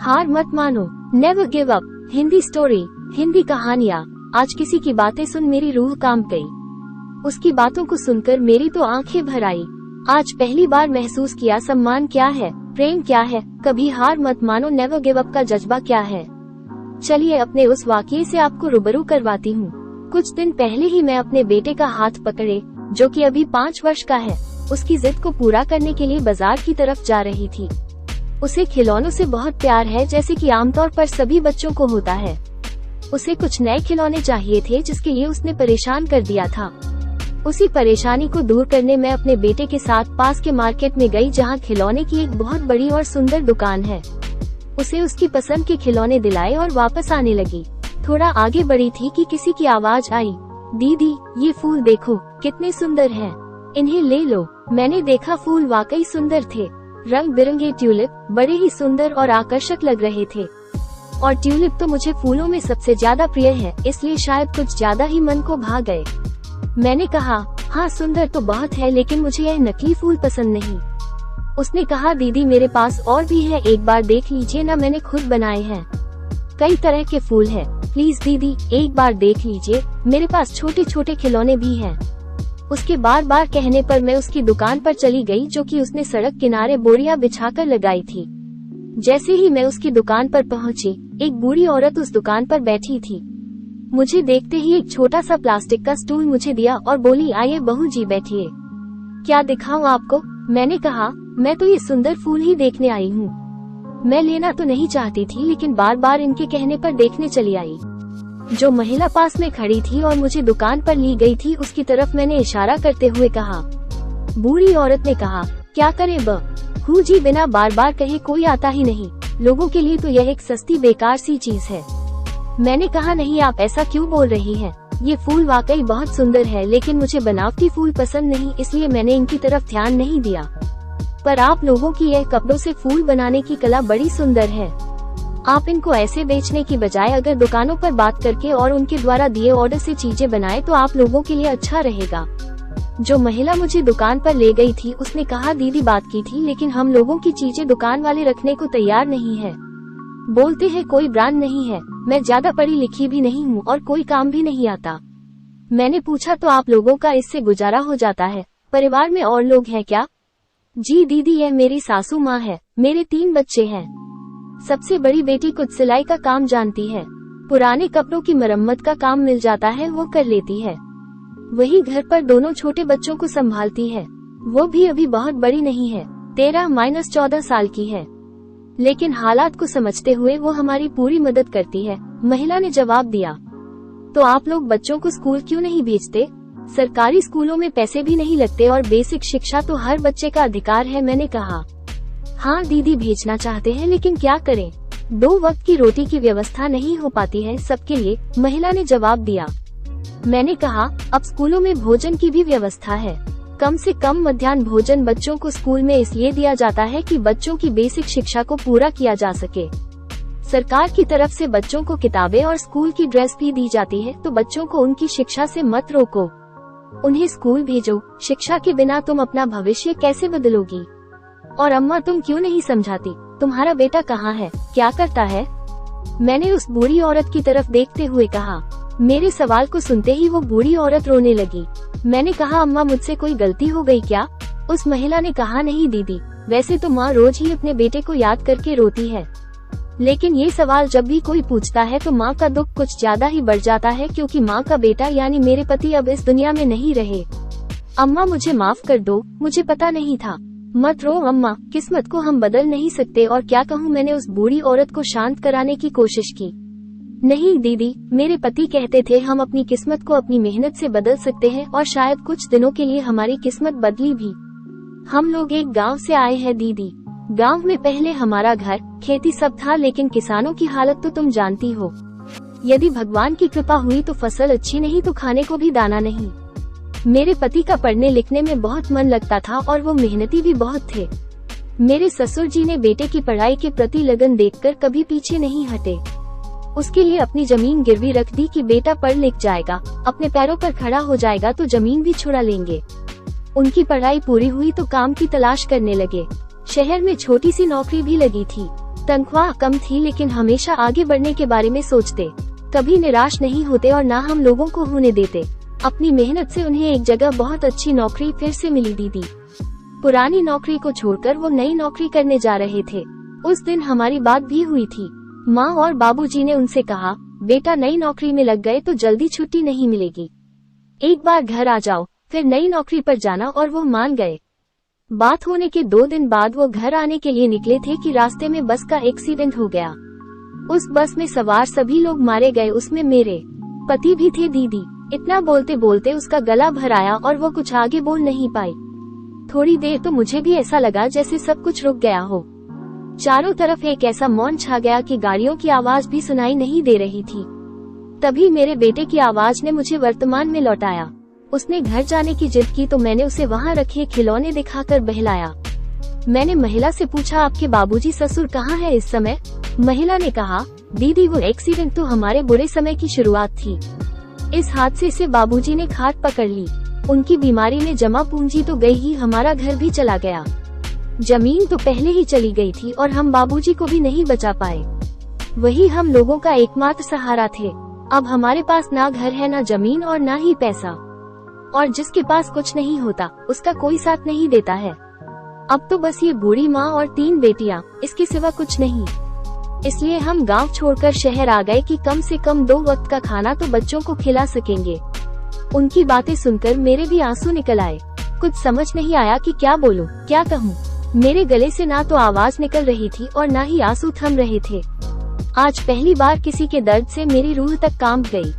हार मत मानो, never give up. Hindi story, Hindi कहानियाँ। आज किसी की बातें सुन मेरी रूह कांप गई। उसकी बातों को सुनकर मेरी तो आंखें भर आई। आज पहली बार महसूस किया सम्मान क्या है, प्रेम क्या है, कभी हार मत मानो नेवर गिव अप का जज्बा क्या है। चलिए अपने उस वाकये से आपको रूबरू करवाती हूँ। कुछ दिन पहले ही मैं अपने बेटे का हाथ पकड़े, जो कि अभी 5 वर्ष का है, उसकी जिद को पूरा करने के लिए बाजार की तरफ जा रही थी। उसे खिलौनों से बहुत प्यार है, जैसे कि आमतौर पर सभी बच्चों को होता है। उसे कुछ नए खिलौने चाहिए थे, जिसके लिए उसने परेशान कर दिया था। उसी परेशानी को दूर करने मैं अपने बेटे के साथ पास के मार्केट में गई, जहां खिलौने की एक बहुत बड़ी और सुंदर दुकान है। उसे उसकी पसंद के खिलौने दिलाए और वापस आने लगी। थोड़ा आगे बढ़ी थी कि किसी की आवाज आई, दीदी ये फूल देखो कितने सुंदर हैं, इन्हें ले लो। मैंने देखा फूल वाकई सुंदर थे। रंग बिरंगे ट्यूलिप बड़े ही सुंदर और आकर्षक लग रहे थे, और ट्यूलिप तो मुझे फूलों में सबसे ज्यादा प्रिय है, इसलिए शायद कुछ ज्यादा ही मन को भा गए। मैंने कहा, हाँ सुंदर तो बहुत है, लेकिन मुझे यह नकली फूल पसंद नहीं। उसने कहा, दीदी मेरे पास और भी है, एक बार देख लीजिए ना, मैंने खुद बनाए हैं। कई तरह के फूल हैं, प्लीज दीदी एक बार देख लीजिए, मेरे पास छोटे छोटे खिलौने भी हैं। उसके बार बार कहने पर मैं उसकी दुकान पर चली गई, जो कि उसने सड़क किनारे बोरियां बिछाकर लगाई थी। जैसे ही मैं उसकी दुकान पर पहुंची, एक बूढ़ी औरत उस दुकान पर बैठी थी। मुझे देखते ही एक छोटा सा प्लास्टिक का स्टूल मुझे दिया और बोली, आइए बहू जी बैठिए, क्या दिखाऊं आपको। मैंने कहा, मैं तो ये सुंदर फूल ही देखने आई हूँ। मैं लेना तो नहीं चाहती थी, लेकिन बार बार इनके कहने पर देखने चली आई। जो महिला पास में खड़ी थी और मुझे दुकान पर ली गई थी, उसकी तरफ मैंने इशारा करते हुए कहा। बूढ़ी औरत ने कहा, क्या करे बहू जी, बिना बार बार कहे कोई आता ही नहीं, लोगों के लिए तो यह एक सस्ती बेकार सी चीज है। मैंने कहा, नहीं आप ऐसा क्यों बोल रही हैं, ये फूल वाकई बहुत सुंदर है, लेकिन मुझे बनावटी फूल पसंद नहीं, इसलिए मैंने इनकी तरफ ध्यान नहीं दिया। पर आप लोगों की यह कपड़ों से फूल बनाने की कला बड़ी सुंदर है। आप इनको ऐसे बेचने की बजाय अगर दुकानों पर बात करके और उनके द्वारा दिए ऑर्डर से चीजें बनाए तो आप लोगों के लिए अच्छा रहेगा। जो महिला मुझे दुकान पर ले गई थी, उसने कहा, दीदी बात की थी, लेकिन हम लोगों की चीजें दुकान वाले रखने को तैयार नहीं है। बोलते हैं कोई ब्रांड नहीं है। मैं ज्यादा पढ़ी लिखी भी नहीं हूँ और कोई काम भी नहीं आता। मैंने पूछा, तो आप लोगों का इससे गुजारा हो जाता है, परिवार में और लोग हैं क्या। जी दीदी, यह मेरी सासू माँ है, मेरे 3 बच्चे हैं। सबसे बड़ी बेटी कुछ सिलाई का काम जानती है, पुराने कपड़ों की मरम्मत का काम मिल जाता है वो कर लेती है। वही घर पर दोनों छोटे बच्चों को संभालती है। वो भी अभी बहुत बड़ी नहीं है, 13-14 साल की है, लेकिन हालात को समझते हुए वो हमारी पूरी मदद करती है। महिला ने जवाब दिया, तो आप लोग बच्चों को स्कूल क्यों नहीं भेजते। सरकारी स्कूलों में पैसे भी नहीं लगते और बेसिक शिक्षा तो हर बच्चे का अधिकार है। मैंने कहा, हाँ दीदी भेजना चाहते हैं, लेकिन क्या करें, 2 वक्त की रोटी की व्यवस्था नहीं हो पाती है सबके लिए। महिला ने जवाब दिया। मैंने कहा, अब स्कूलों में भोजन की भी व्यवस्था है। कम से कम मध्याह्न भोजन बच्चों को स्कूल में इसलिए दिया जाता है कि बच्चों की बेसिक शिक्षा को पूरा किया जा सके। सरकार की तरफ से बच्चों को किताबें और स्कूल की ड्रेस भी दी जाती है, तो बच्चों को उनकी शिक्षा से मत रोको, उन्हें स्कूल भेजो। शिक्षा के बिना तुम अपना भविष्य कैसे बदलोगी। और अम्मा तुम क्यों नहीं समझाती, तुम्हारा बेटा कहाँ है, क्या करता है। मैंने उस बूढ़ी औरत की तरफ देखते हुए कहा। मेरे सवाल को सुनते ही वो बूढ़ी औरत रोने लगी। मैंने कहा, अम्मा मुझसे कोई गलती हो गई क्या। उस महिला ने कहा, नहीं दीदी, वैसे तो माँ रोज ही अपने बेटे को याद करके रोती है, लेकिन ये सवाल जब भी कोई पूछता है तो माँ का दुख कुछ ज्यादा ही बढ़ जाता है, क्योंकि माँ का बेटा यानी मेरे पति अब इस दुनिया में नहीं रहे। अम्मा मुझे माफ कर दो, मुझे पता नहीं था। मत रो अम्मा, किस्मत को हम बदल नहीं सकते। और क्या कहूँ, मैंने उस बूढ़ी औरत को शांत कराने की कोशिश की। नहीं दीदी, मेरे पति कहते थे हम अपनी किस्मत को अपनी मेहनत से बदल सकते हैं, और शायद कुछ दिनों के लिए हमारी किस्मत बदली भी। हम लोग एक गांव से आए हैं दीदी। गांव में पहले हमारा घर, खेती सब था, लेकिन किसानों की हालत तो तुम जानती हो। यदि भगवान की कृपा हुई तो फसल अच्छी नहीं तो खाने को भी दाना नहीं। मेरे पति का पढ़ने लिखने में बहुत मन लगता था और वो मेहनती भी बहुत थे। मेरे ससुर जी ने बेटे की पढ़ाई के प्रति लगन देखकर कभी पीछे नहीं हटे। उसके लिए अपनी जमीन गिरवी रख दी कि बेटा पढ़ लिख जाएगा, अपने पैरों पर खड़ा हो जाएगा तो जमीन भी छुड़ा लेंगे। उनकी पढ़ाई पूरी हुई तो काम की तलाश करने लगे। शहर में छोटी सी नौकरी भी लगी थी। तनख्वाह कम थी लेकिन हमेशा आगे बढ़ने के बारे में सोचते, कभी निराश नहीं होते और ना हम लोगों को होने देते। अपनी मेहनत से उन्हें एक जगह बहुत अच्छी नौकरी फिर से मिली। दीदी पुरानी नौकरी को छोड़कर वो नई नौकरी करने जा रहे थे। उस दिन हमारी बात भी हुई थी। माँ और बाबूजी ने उनसे कहा, बेटा नई नौकरी में लग गए तो जल्दी छुट्टी नहीं मिलेगी, एक बार घर आ जाओ फिर नई नौकरी पर जाना, और वो मान गए। बात होने के 2 दिन बाद वो घर आने के लिए निकले थे कि रास्ते में बस का एक्सीडेंट हो गया। उस बस में सवार सभी लोग मारे गए, उसमें मेरे पति भी थे। दीदी इतना बोलते बोलते उसका गला भर आया और वो कुछ आगे बोल नहीं पाई। थोड़ी देर तो मुझे भी ऐसा लगा जैसे सब कुछ रुक गया हो। चारों तरफ एक ऐसा मौन छा गया कि गाड़ियों की आवाज भी सुनाई नहीं दे रही थी। तभी मेरे बेटे की आवाज ने मुझे वर्तमान में लौटाया। उसने घर जाने की जिद की तो मैंने उसे वहाँ रखे खिलौने दिखाकर बहलाया। मैंने महिला से पूछा, आपके बाबूजी ससुर कहाँ है इस समय? महिला ने कहा, दीदी वो एक्सीडेंट तो हमारे बुरे समय की शुरुआत थी। इस हादसे से बाबूजी ने खाट पकड़ ली। उनकी बीमारी में जमा पूंजी तो गई ही, हमारा घर भी चला गया। जमीन तो पहले ही चली गई थी और हम बाबूजी को भी नहीं बचा पाए। वही हम लोगों का एकमात्र सहारा थे। अब हमारे पास ना घर है, ना जमीन और ना ही पैसा। और जिसके पास कुछ नहीं होता उसका कोई साथ नहीं देता है। अब तो बस ये बूढ़ी माँ और 3 बेटियाँ, इसके सिवा कुछ नहीं। इसलिए हम गांव छोड़कर शहर आ गए कि कम से कम 2 वक्त का खाना तो बच्चों को खिला सकेंगे। उनकी बातें सुनकर मेरे भी आंसू निकल आए। कुछ समझ नहीं आया कि क्या बोलूं, क्या कहूं। मेरे गले से ना तो आवाज निकल रही थी और ना ही आंसू थम रहे थे। आज पहली बार किसी के दर्द से मेरी रूह तक कांप गई।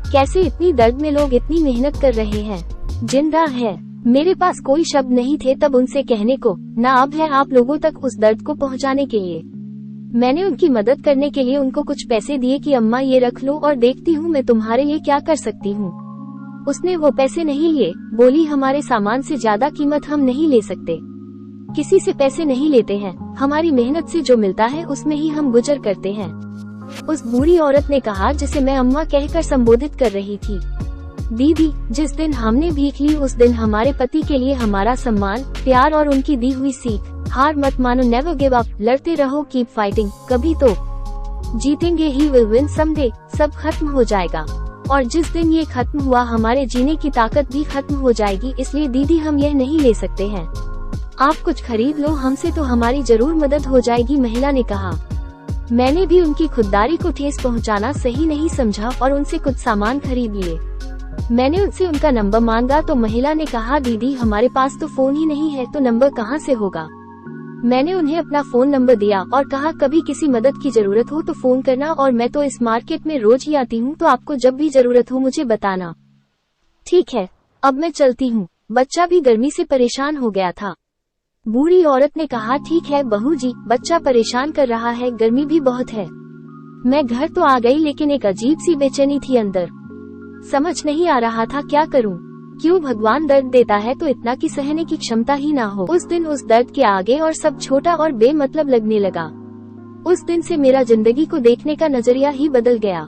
कैसे इतनी दर्द में लोग इतनी मेहनत कर रहे हैं, जिंदा है। मेरे पास कोई शब्द नहीं थे तब उनसे कहने को, ना अब है आप लोगों तक उस दर्द को पहुंचाने के लिए। मैंने उनकी मदद करने के लिए उनको कुछ पैसे दिए कि अम्मा ये रख लो और देखती हूँ मैं तुम्हारे लिए क्या कर सकती हूँ। उसने वो पैसे नहीं लिए, बोली हमारे सामान से ज्यादा कीमत हम नहीं ले सकते, किसी से पैसे नहीं लेते हैं, हमारी मेहनत से जो मिलता है उसमें ही हम गुजर करते हैं। उस बूढ़ी औरत ने कहा जिसे मैं अम्मा कहकर संबोधित कर रही थी। दीदी जिस दिन हमने भीख ली उस दिन हमारे पति के लिए हमारा सम्मान, प्यार और उनकी दी हुई सीख, हार मत मानो, नेवर गिव अप, लड़ते रहो, कीप फाइटिंग, कभी तो जीतेंगे, ही विल विन समडे, सब खत्म हो जाएगा। और जिस दिन ये खत्म हुआ हमारे जीने की ताकत भी खत्म हो जाएगी। इसलिए दीदी हम यह नहीं ले सकते हैं, आप कुछ खरीद लो हमसे तो हमारी जरूर मदद हो जाएगी, महिला ने कहा। मैंने भी उनकी खुददारी को ठेस पहुंचाना सही नहीं समझा और उनसे कुछ सामान खरीद लिए। मैंने उनसे उनका नंबर मांगा तो महिला ने कहा, दीदी हमारे पास तो फोन ही नहीं है तो नंबर कहाँ से होगा। मैंने उन्हें अपना फोन नंबर दिया और कहा, कभी किसी मदद की जरूरत हो तो फोन करना, और मैं तो इस मार्केट में रोज ही आती हूँ तो आपको जब भी जरूरत हो मुझे बताना। ठीक है, अब मैं चलती हूँ। बच्चा भी गर्मी से परेशान हो गया था। बूढ़ी औरत ने कहा, ठीक है बहू जी, बच्चा परेशान कर रहा है, गर्मी भी बहुत है। मैं घर तो आ गई लेकिन एक अजीब सी बेचैनी थी अंदर। समझ नहीं आ रहा था क्या करूं। क्यों भगवान दर्द देता है तो इतना कि सहने की क्षमता ही ना हो। उस दिन उस दर्द के आगे और सब छोटा और बेमतलब लगने लगा। उस दिन से मेरा जिंदगी को देखने का नजरिया ही बदल गया।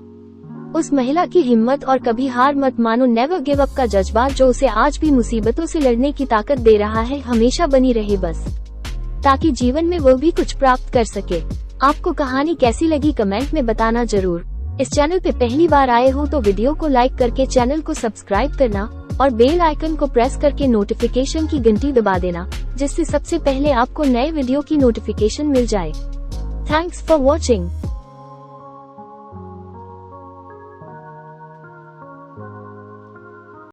उस महिला की हिम्मत और कभी हार मत मानो, नेवर गिव अप का जज्बा जो उसे आज भी मुसीबतों से लड़ने की ताकत दे रहा है, हमेशा बनी रहे बस, ताकि जीवन में वो भी कुछ प्राप्त कर सके। आपको कहानी कैसी लगी कमेंट में बताना जरूर। इस चैनल पे पहली बार आए हो तो वीडियो को लाइक करके चैनल को सब्सक्राइब करना और बेल आइकन को प्रेस करके नोटिफिकेशन की घंटी दबा देना, जिससे सबसे पहले आपको नए वीडियो की नोटिफिकेशन मिल जाए। Thanks for watching.